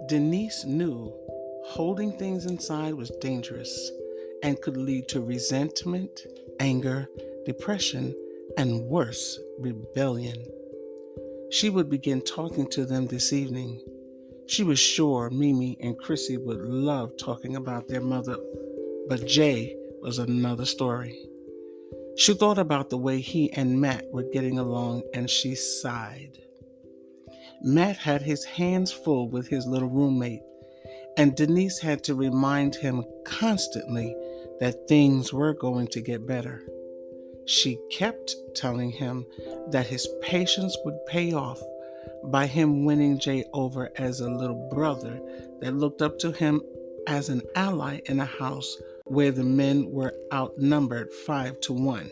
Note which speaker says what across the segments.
Speaker 1: Denise knew holding things inside was dangerous and could lead to resentment, anger, depression, and worse, rebellion. She would begin talking to them this evening. She was sure Mimi and Chrissy would love talking about their mother, but Jay was another story. She thought about the way he and Matt were getting along and she sighed. Matt had his hands full with his little roommate, and Denise had to remind him constantly that things were going to get better. She kept telling him that his patience would pay off by him winning Jay over as a little brother that looked up to him as an ally in a house where the men were outnumbered 5-1.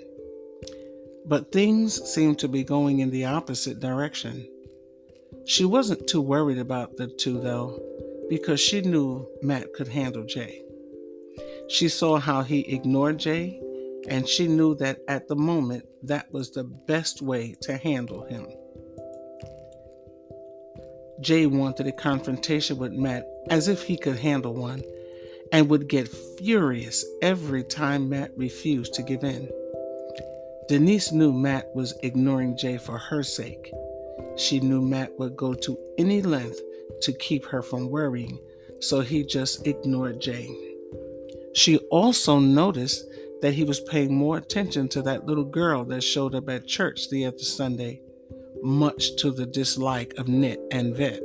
Speaker 1: But things seemed to be going in the opposite direction. She wasn't too worried about the two, though, because she knew Matt could handle Jay. She saw how he ignored Jay, and she knew that at the moment that was the best way to handle him. Jay wanted a confrontation with Matt as if he could handle one, and would get furious every time Matt refused to give in. Denise knew Matt was ignoring Jay for her sake. She knew Matt would go to any length to keep her from worrying, so he just ignored Jay. She also noticed that he was paying more attention to that little girl that showed up at church the other Sunday, much to the dislike of Nit and Vet.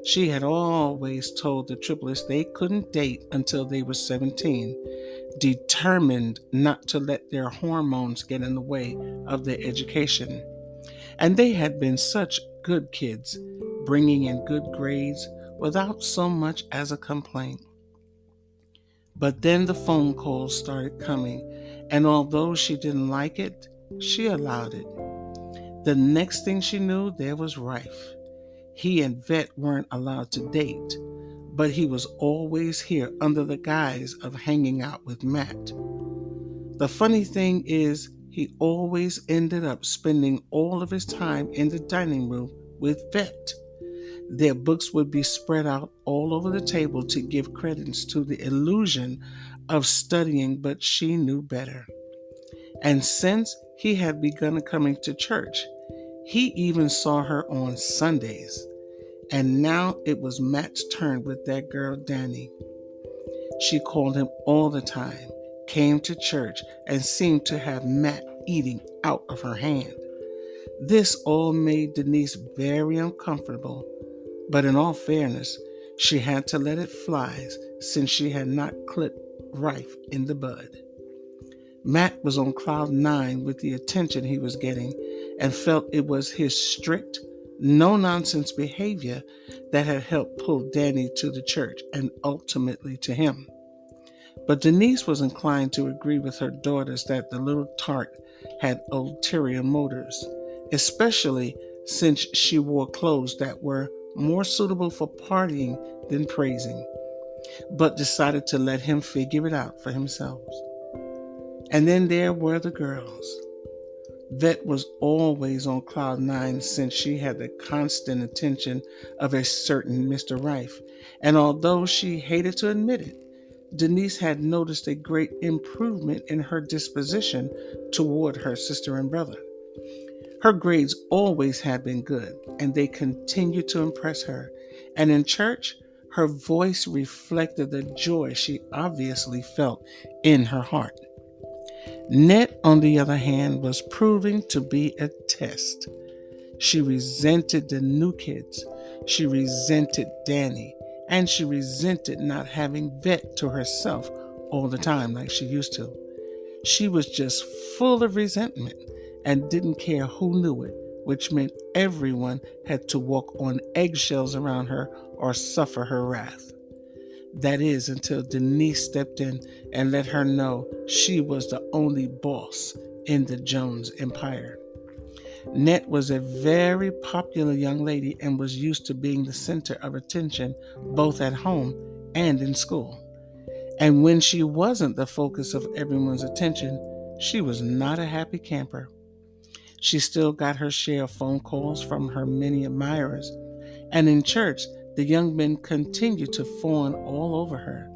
Speaker 1: She had always told the triplets they couldn't date until they were 17, determined not to let their hormones get in the way of their education. And they had been such good kids, bringing in good grades without so much as a complaint. But then the phone calls started coming, and although she didn't like it, she allowed it. The next thing she knew, there was rife. He and Vet weren't allowed to date, but he was always here under the guise of hanging out with Matt. The funny thing is, he always ended up spending all of his time in the dining room with Vet. Their books would be spread out all over the table to give credence to the illusion of studying, but she knew better. And since he had begun coming to church, he even saw her on Sundays. And now it was Matt's turn with that girl, Danny. She called him all the time, came to church, and seemed to have Matt eating out of her hand. This all made Denise very uncomfortable, but in all fairness, she had to let it fly since she had not clipped Rife in the bud. Matt was on cloud 9 with the attention he was getting and felt it was his strict, no-nonsense behavior that had helped pull Danny to the church and ultimately to him. But Denise was inclined to agree with her daughters that the little tart had ulterior motives, especially since she wore clothes that were more suitable for partying than praising, but decided to let him figure it out for himself. And then there were the girls. Vet was always on cloud 9 since she had the constant attention of a certain Mr. Rife, and although she hated to admit it, Denise had noticed a great improvement in her disposition toward her sister and brother. Her grades always had been good, and they continued to impress her, and in church, her voice reflected the joy she obviously felt in her heart. Ned, on the other hand, was proving to be a test. She resented the new kids, she resented Danny, and she resented not having Vet to herself all the time like she used to. She was just full of resentment and didn't care who knew it, which meant everyone had to walk on eggshells around her or suffer her wrath. That is, until Denise stepped in and let her know she was the only boss in the Jones empire. Net was a very popular young lady and was used to being the center of attention both at home and in school. And when she wasn't the focus of everyone's attention, she was not a happy camper. She still got her share of phone calls from her many admirers, and in church, The young men continued to fawn all over her,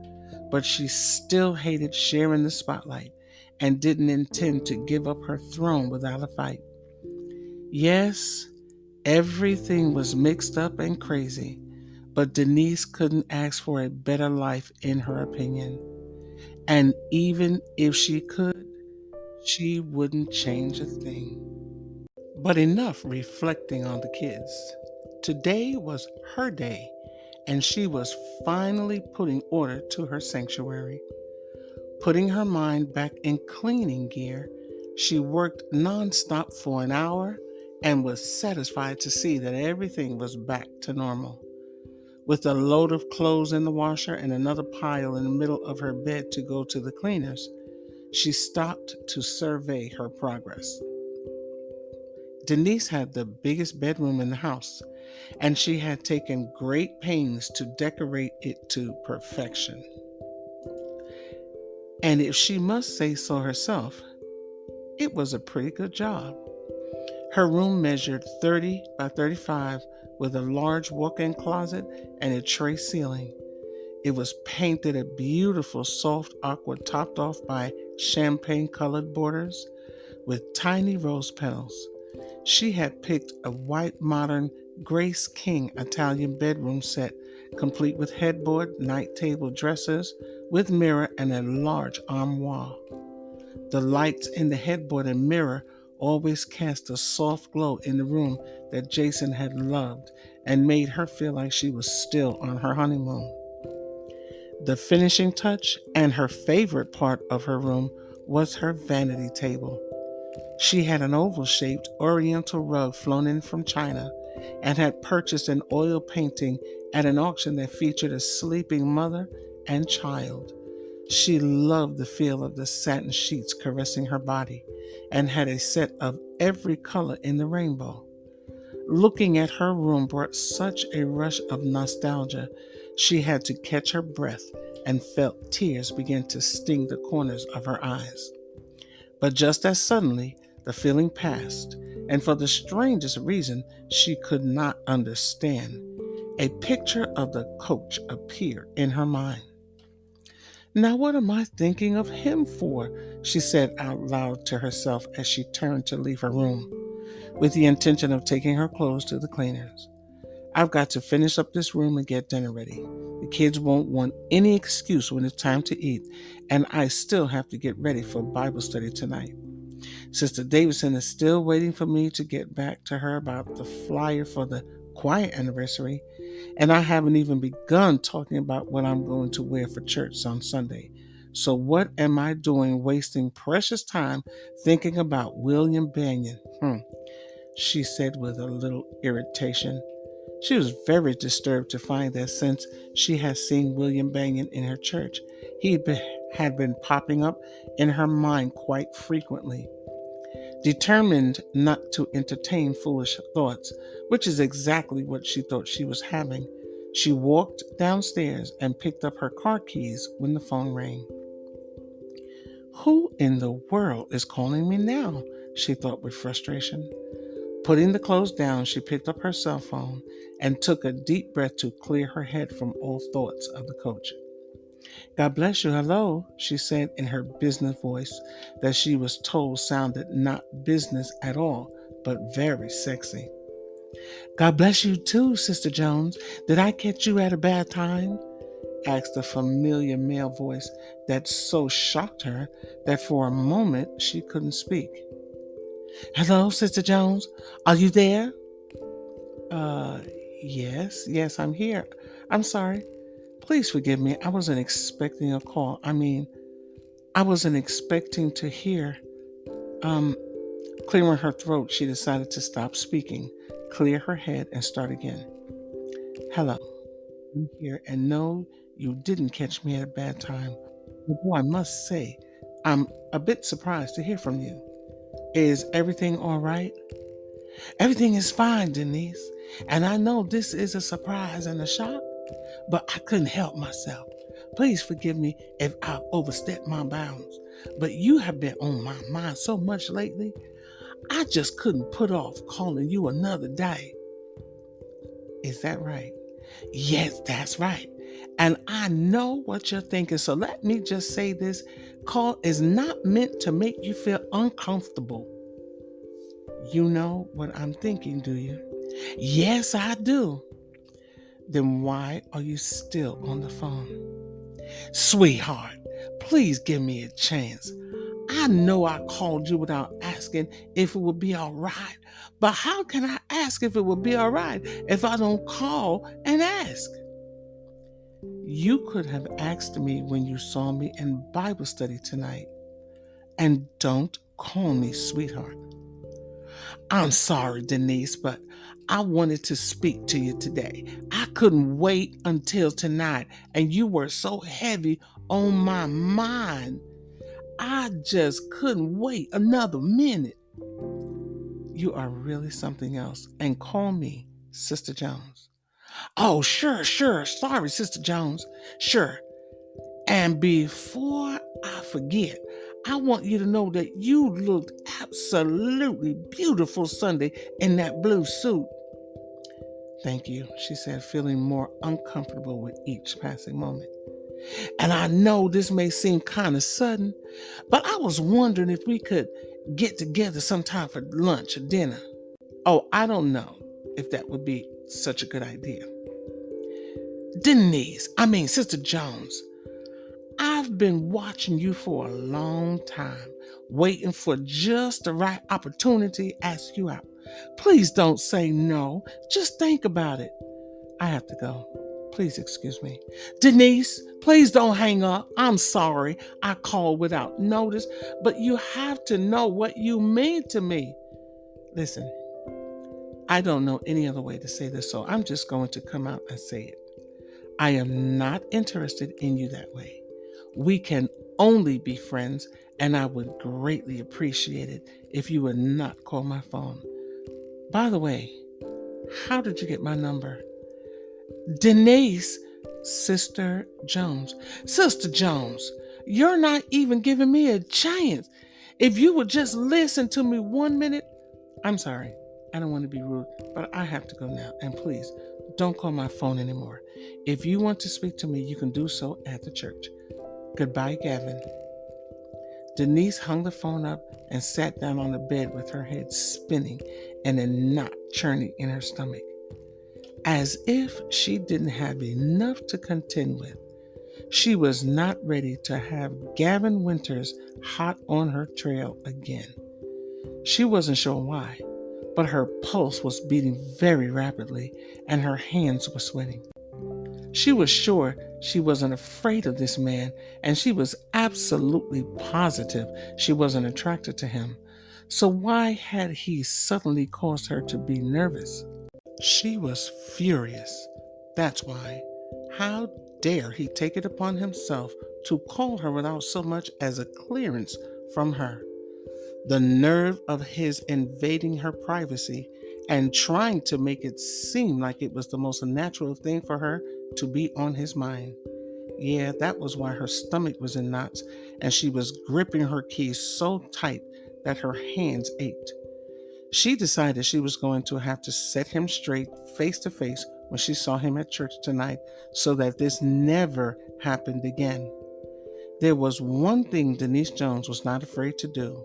Speaker 1: but she still hated sharing the spotlight and didn't intend to give up her throne without a fight. Yes, everything was mixed up and crazy, but Denise couldn't ask for a better life, in her opinion. And even if she could, she wouldn't change a thing. But enough reflecting on the kids. Today was her day, and she was finally putting order to her sanctuary. Putting her mind back in cleaning gear, she worked nonstop for an hour and was satisfied to see that everything was back to normal. With a load of clothes in the washer and another pile in the middle of her bed to go to the cleaners, she stopped to survey her progress. Denise had the biggest bedroom in the house, and she had taken great pains to decorate it to perfection. And if she must say so herself, it was a pretty good job. Her room measured 30 by 35 with a large walk in closet and a tray ceiling. It was painted a beautiful soft aqua topped off by champagne colored borders with tiny rose petals. She had picked a white modern Grace King Italian bedroom set, complete with headboard, night table dressers, with mirror and a large armoire. The lights in the headboard and mirror always cast a soft glow in the room that Jason had loved and made her feel like she was still on her honeymoon. The finishing touch and her favorite part of her room was her vanity table. She had an oval shaped oriental rug flown in from China and had purchased an oil painting at an auction that featured a sleeping mother and child. She loved the feel of the satin sheets caressing her body and had a set of every color in the rainbow. Looking at her room brought such a rush of nostalgia, she had to catch her breath and felt tears begin to sting the corners of her eyes. But just as suddenly, the feeling passed, and for the strangest reason she could not understand, a picture of the coach appeared in her mind. Now, what am I thinking of him for? She said out loud to herself as she turned to leave her room, with the intention of taking her clothes to the cleaners. I've got to finish up this room and get dinner ready. The kids won't want any excuse when it's time to eat, and I still have to get ready for Bible study tonight. Sister Davidson is still waiting for me to get back to her about the flyer for the choir anniversary, and I haven't even begun talking about what I'm going to wear for church on Sunday. So what am I doing wasting precious time thinking about William Banyan? She said with a little irritation. She was very disturbed to find that since she had seen William Banyan in her church, had been popping up in her mind quite frequently. Determined not to entertain foolish thoughts, which is exactly what she thought she was having, she walked downstairs and picked up her car keys when the phone rang. Who in the world is calling me now? She thought with frustration. Putting the clothes down, she picked up her cell phone and took a deep breath to clear her head from all thoughts of the coach. God bless you, hello, she said in her business voice that she was told sounded not business at all, but very sexy. God bless you too, Sister Jones. Did I catch you at a bad time? Asked a familiar male voice that so shocked her that for a moment she couldn't speak. Hello, Sister Jones. Are you there? Uh, yes, I'm here. I'm sorry. Please forgive me. I wasn't expecting a call. I wasn't expecting to hear. Um, Clearing her throat, she decided to stop speaking, clear her head, and start again. Hello, I'm here, and no, you didn't catch me at a bad time. Although I must say, I'm a bit surprised to hear from you. Is everything all right? Everything is fine, Denise. And I know this is a surprise and a shock, but I couldn't help myself. Please forgive me if I've overstepped my bounds. But you have been on my mind so much lately, I just couldn't put off calling you another day. Is that right? Yes, that's right. And I know what you're thinking. So let me just say this call is not meant to make you feel uncomfortable. You know what I'm thinking, do you? Yes, I do. Then why are you still on the phone? Sweetheart, please give me a chance. I know I called you without asking if it would be all right, but how can I ask if it would be all right if I don't call and ask? You could have asked me when you saw me in Bible study tonight, and don't call me sweetheart. I'm sorry, Denise, but I wanted to speak to you today. I couldn't wait until tonight, and you were so heavy on my mind. I just couldn't wait another minute. You are really something else, and call me Sister Jones. Oh, sure, sure. Sorry, Sister Jones. Sure. And before I forget, I want you to know that you looked absolutely beautiful Sunday in that blue suit. Thank you, she said, feeling more uncomfortable with each passing moment. And I know this may seem kind of sudden, but I was wondering if we could get together sometime for lunch or dinner. Oh, I don't know if that would be such a good idea. Sister Jones, I've been watching you for a long time, waiting for just the right opportunity to ask you out. Please don't say no. Just think about it. I have to go. Please excuse me. Denise, please don't hang up. I'm sorry I called without notice, but you have to know what you mean to me. Listen, I don't know any other way to say this, so I'm just going to come out and say it. I am not interested in you that way. We can only be friends, and I would greatly appreciate it if you would not call my phone. By the way, how did you get my number? Denise, Sister Jones. Sister Jones, you're not even giving me a chance. If you would just listen to me 1 minute. I'm sorry. I don't want to be rude, but I have to go now. And please, don't call my phone anymore. If you want to speak to me, you can do so at the church. Goodbye, Gavin. Denise hung the phone up and sat down on the bed with her head spinning and a knot churning in her stomach. As if she didn't have enough to contend with, she was not ready to have Gavin Winters hot on her trail again. She wasn't sure why, but her pulse was beating very rapidly and her hands were sweating. She was sure she wasn't afraid of this man, and she was absolutely positive she wasn't attracted to him. So why had he suddenly caused her to be nervous? She was furious. That's why. How dare he take it upon himself to call her without so much as a clearance from her? The nerve of his invading her privacy and trying to make it seem like it was the most natural thing for her to be on his mind. Yeah, that was why her stomach was in knots and she was gripping her keys so tight that her hands ached. She decided she was going to have to set him straight face to face when she saw him at church tonight so that this never happened again. There was one thing Denise Jones was not afraid to do.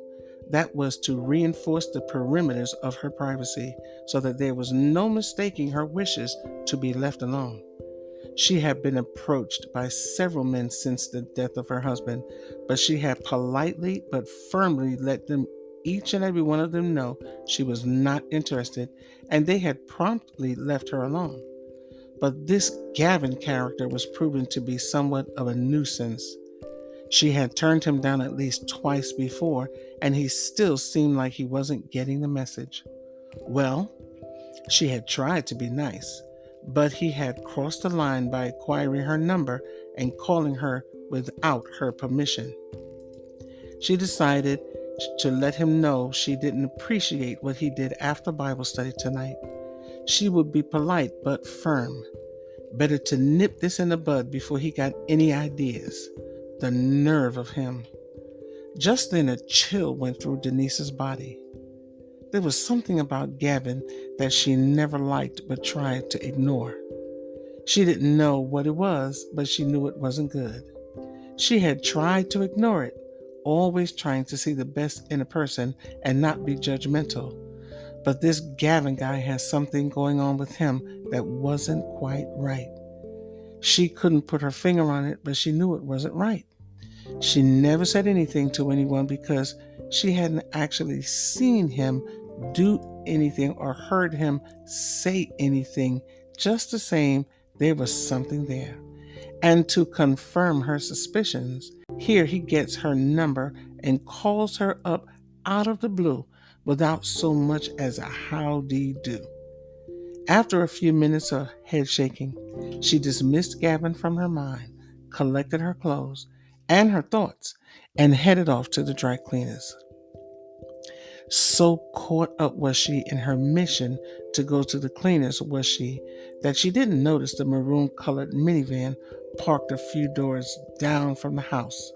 Speaker 1: That was to reinforce the perimeters of her privacy so that there was no mistaking her wishes to be left alone. She had been approached by several men since the death of her husband, but she had politely but firmly let them, each and every one of them, know she was not interested, and they had promptly left her alone. But this Gavin character was proven to be somewhat of a nuisance. She had turned him down at least twice before, and he still seemed like he wasn't getting the message. Well, she had tried to be nice, but he had crossed the line by acquiring her number and calling her without her permission. She decided to let him know she didn't appreciate what he did after Bible study tonight. She would be polite but firm. Better to nip this in the bud before he got any ideas. The nerve of him. Just then a chill went through Denise's body. There was something about Gavin that she never liked but tried to ignore. She didn't know what it was, but she knew it wasn't good. She had tried to ignore it, always trying to see the best in a person and not be judgmental. But this Gavin guy has something going on with him that wasn't quite right. She couldn't put her finger on it, but she knew it wasn't right. She never said anything to anyone because she hadn't actually seen him do anything or heard him say anything. Just the same, there was something there. And to confirm her suspicions, here he gets her number and calls her up out of the blue without so much as a howdy do. After a few minutes of head shaking, she dismissed Gavin from her mind, collected her clothes and her thoughts, and headed off to the dry cleaners. So caught up was she in her mission to go to the cleaners was she that she didn't notice the maroon colored minivan parked a few doors down from the house.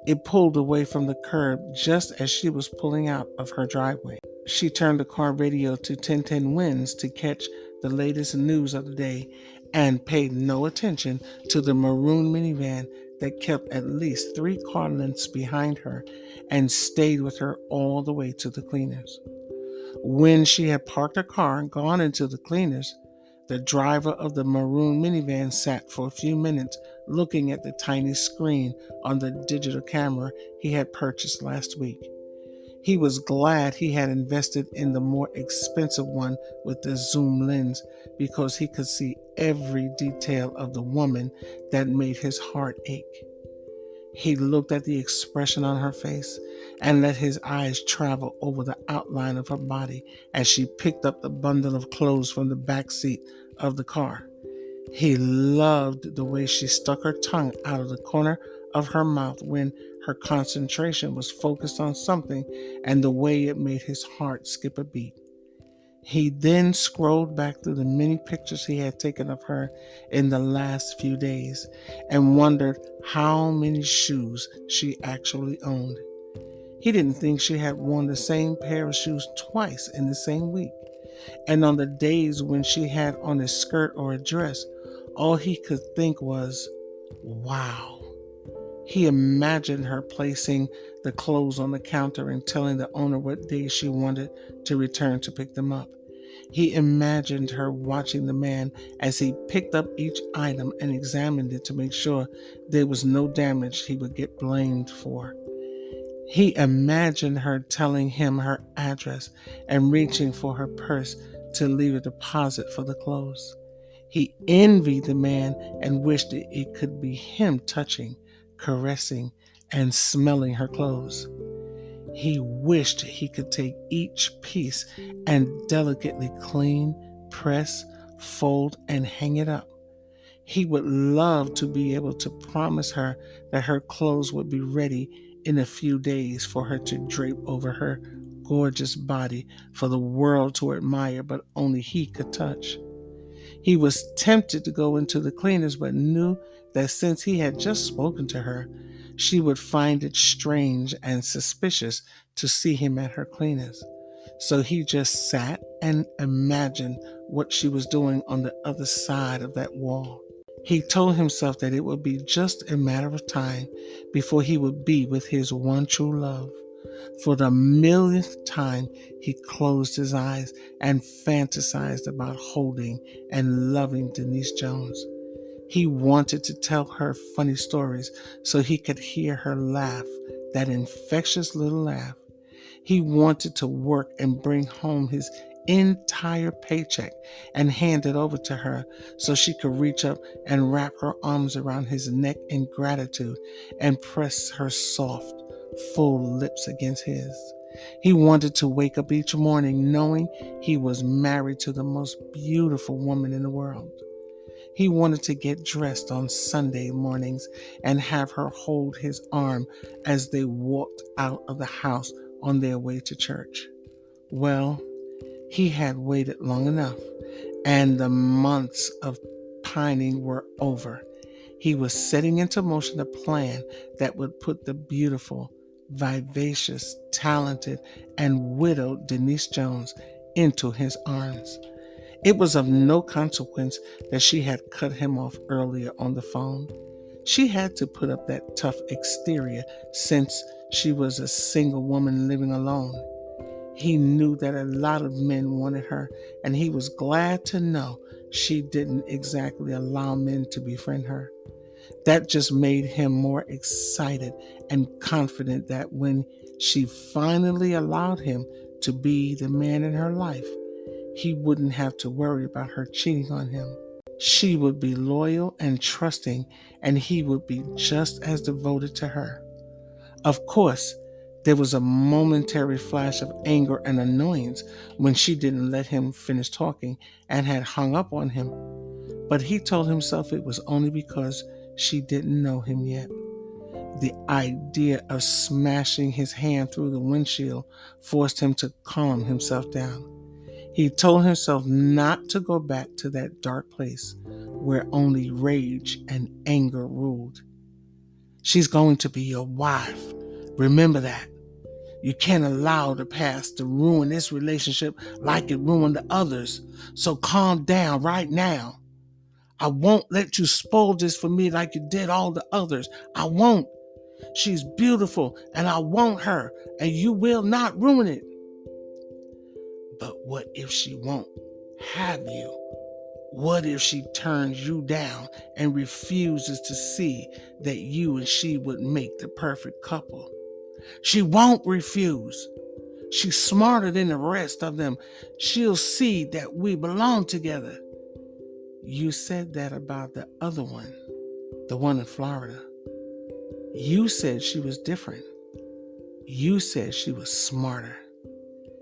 Speaker 1: It pulled away from the curb just as she was pulling out of her driveway. She turned the car radio to 1010 winds to catch the latest news of the day and paid no attention to the maroon minivan that kept at least 3 car lengths behind her and stayed with her all the way to the cleaners. When she had parked her car and gone into the cleaners, the driver of the maroon minivan sat for a few minutes looking at the tiny screen on the digital camera he had purchased last week. He was glad he had invested in the more expensive one with the zoom lens because he could see every detail of the woman that made his heart ache. He looked at the expression on her face and let his eyes travel over the outline of her body as she picked up the bundle of clothes from the back seat of the car. He loved the way she stuck her tongue out of the corner of her mouth when her concentration was focused on something and the way it made his heart skip a beat. He then scrolled back through the many pictures he had taken of her in the last few days and wondered how many shoes she actually owned. He didn't think she had worn the same pair of shoes twice in the same week. And on the days when she had on a skirt or a dress, all he could think was, wow. He imagined her placing the clothes on the counter and telling the owner what day she wanted to return to pick them up. He imagined her watching the man as he picked up each item and examined it to make sure there was no damage he would get blamed for. He imagined her telling him her address and reaching for her purse to leave a deposit for the clothes. He envied the man and wished that it could be him touching, caressing, and smelling her clothes. He wished he could take each piece and delicately clean, press, fold, and hang it up. He would love to be able to promise her that her clothes would be ready in a few days for her to drape over her gorgeous body for the world to admire, but only he could touch. He was tempted to go into the cleaners, but knew that since he had just spoken to her, she would find it strange and suspicious to see him at her cleaners. So he just sat and imagined what she was doing on the other side of that wall. He told himself that it would be just a matter of time before he would be with his one true love. For the millionth time, he closed his eyes and fantasized about holding and loving Denise Jones. He wanted to tell her funny stories so he could hear her laugh, that infectious little laugh. He wanted to work and bring home his entire paycheck and hand it over to her so she could reach up and wrap her arms around his neck in gratitude and press her soft, full lips against his. He wanted to wake up each morning knowing he was married to the most beautiful woman in the world. He wanted to get dressed on Sunday mornings and have her hold his arm as they walked out of the house on their way to church. Well, he had waited long enough, and the months of pining were over. He was setting into motion a plan that would put the beautiful, vivacious, talented, and widowed Denise Jones into his arms. It was of no consequence that she had cut him off earlier on the phone. She had to put up that tough exterior since she was a single woman living alone. He knew that a lot of men wanted her, and he was glad to know she didn't exactly allow men to befriend her. That just made him more excited and confident that when she finally allowed him to be the man in her life, he wouldn't have to worry about her cheating on him. She would be loyal and trusting, and he would be just as devoted to her. Of course, there was a momentary flash of anger and annoyance when she didn't let him finish talking and had hung up on him, but he told himself it was only because she didn't know him yet. The idea of smashing his hand through the windshield forced him to calm himself down. He told himself not to go back to that dark place where only rage and anger ruled. She's going to be your wife. Remember that. You can't allow the past to ruin this relationship like it ruined the others. So calm down right now. I won't let you spoil this for me like you did all the others. I won't. She's beautiful and I want her, and you will not ruin it. But what if she won't have you? What if she turns you down and refuses to see that you and she would make the perfect couple? She won't refuse. She's smarter than the rest of them. She'll see that we belong together. You said that about the other one, the one in Florida. You said she was different. You said she was smarter.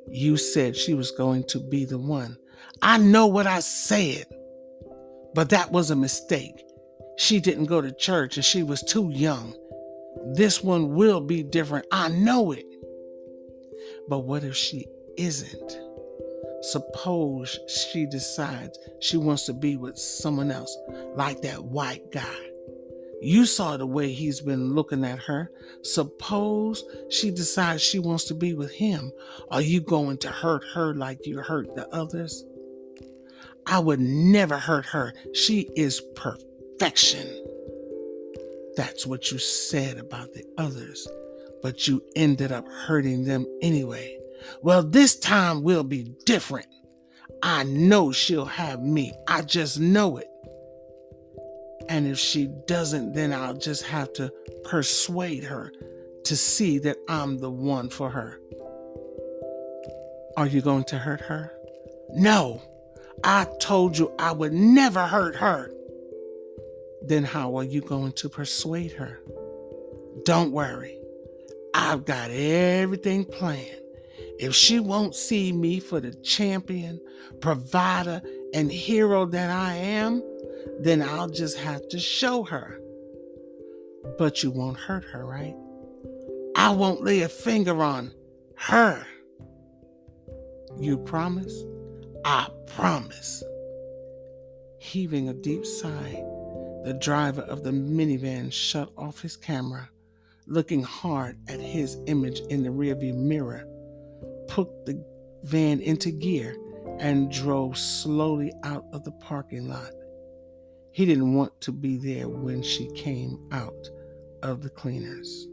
Speaker 1: You said she was going to be the one. I know what I said, but that was a mistake. She didn't go to church and she was too young. This one will be different. I know it. But what if she isn't? Suppose she decides she wants to be with someone else, like that white guy. You saw the way he's been looking at her. Suppose she decides she wants to be with him. Are you going to hurt her like you hurt the others? I would never hurt her. She is perfection. That's what you said about the others, but you ended up hurting them anyway. Well, this time will be different. I know she'll have me. I just know it. And if she doesn't, then I'll just have to persuade her to see that I'm the one for her. Are you going to hurt her? No, I told you I would never hurt her. Then how are you going to persuade her? Don't worry. I've got everything planned. If she won't see me for the champion, provider, and hero that I am, then I'll just have to show her. But you won't hurt her, right? I won't lay a finger on her. You promise? I promise. Heaving a deep sigh, the driver of the minivan shut off his camera, looking hard at his image in the rearview mirror, put the van into gear, and drove slowly out of the parking lot. He didn't want to be there when she came out of the cleaners.